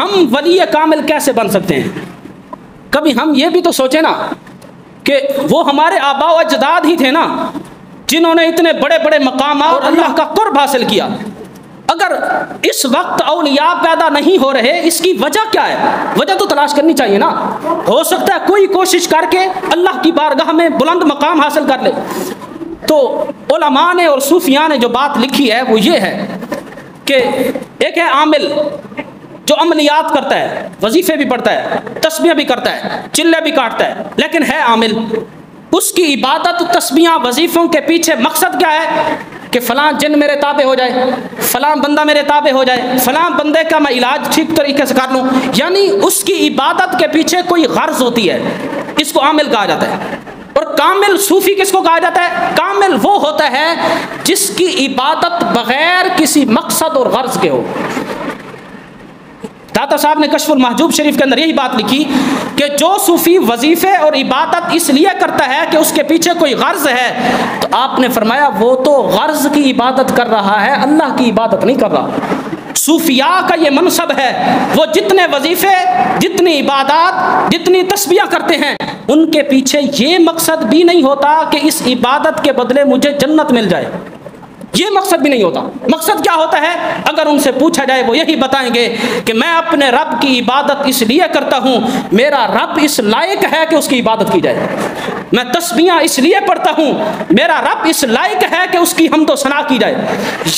ہم ولی کامل کیسے بن سکتے ہیں؟ کبھی ہم یہ بھی تو سوچیں نا کہ وہ ہمارے آباء و اجداد ہی تھے نا جنہوں نے اتنے بڑے بڑے مقامات اور اللہ کا قرب حاصل کیا۔ اگر اس وقت اولیاء پیدا نہیں ہو رہے، اس کی وجہ کیا ہے؟ وجہ تو تلاش کرنی چاہیے نا۔ ہو سکتا ہے کوئی کوشش کر کے اللہ کی بارگاہ میں بلند مقام حاصل کر لے۔ تو علماء نے اور صوفیاء نے جو بات لکھی ہے وہ یہ ہے کہ ایک ہے عامل جو عملیات کرتا ہے، وظیفے بھی پڑھتا ہے، تسبیح بھی کرتا ہے، چلے بھی کاٹتا ہے، لیکن ہے عامل۔ اس کی عبادت، تسبیحاں، وظیفوں کے پیچھے مقصد کیا ہے؟ کہ فلاں جن میرے تابع ہو جائے، فلاں بندہ میرے تابع ہو جائے، فلاں بندے کا میں علاج ٹھیک طریقے سے کر لوں، یعنی اس کی عبادت کے پیچھے کوئی غرض ہوتی ہے، اس کو عامل کہا جاتا ہے۔ اور کامل صوفی کس کو کہا جاتا ہے؟ کامل وہ ہوتا ہے جس کی عبادت بغیر کسی مقصد اور غرض کے ہو۔ داتا صاحب نے کشف المحجوب شریف کے اندر یہی بات لکھی کہ جو صوفی وظیفے اور عبادت اس لیے کرتا ہے کہ اس کے پیچھے کوئی غرض ہے، تو آپ نے فرمایا وہ تو غرض کی عبادت کر رہا ہے، اللہ کی عبادت نہیں کر رہا۔ صوفیاء کا یہ منصب ہے، وہ جتنے وظیفے، جتنی عبادات، جتنی تسبیح کرتے ہیں، ان کے پیچھے یہ مقصد بھی نہیں ہوتا کہ اس عبادت کے بدلے مجھے جنت مل جائے، یہ مقصد بھی نہیں ہوتا۔ مقصد کیا ہوتا ہے؟ اگر ان سے پوچھا جائے وہ یہی بتائیں گے کہ میں اپنے رب کی عبادت اس لیے کرتا ہوں، میرا رب اس لائق ہے کہ اس کی عبادت کی جائے۔ میں تسبیحاں اس لیے پڑھتا ہوں، میرا رب اس لائق ہے کہ اس کی حمد و ثنا کی جائے۔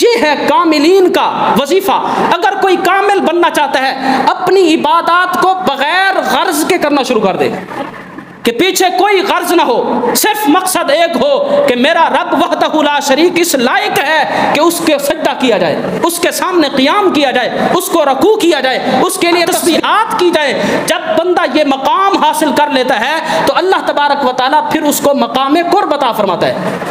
یہ ہے کاملین کا وظیفہ۔ اگر کوئی کامل بننا چاہتا ہے، اپنی عبادات کو بغیر غرض کے کرنا شروع کر دے، کہ پیچھے کوئی غرض نہ ہو، صرف مقصد ایک ہو کہ میرا رب وحدہ لا شریک اس لائق ہے کہ اس کے سجدہ کیا جائے، اس کے سامنے قیام کیا جائے، اس کو رکوع کیا جائے، اس کے لیے تسبیحات کی جائے۔ جب بندہ یہ مقام حاصل کر لیتا ہے تو اللہ تبارک و تعالیٰ پھر اس کو مقام قرب عطا فرماتا ہے۔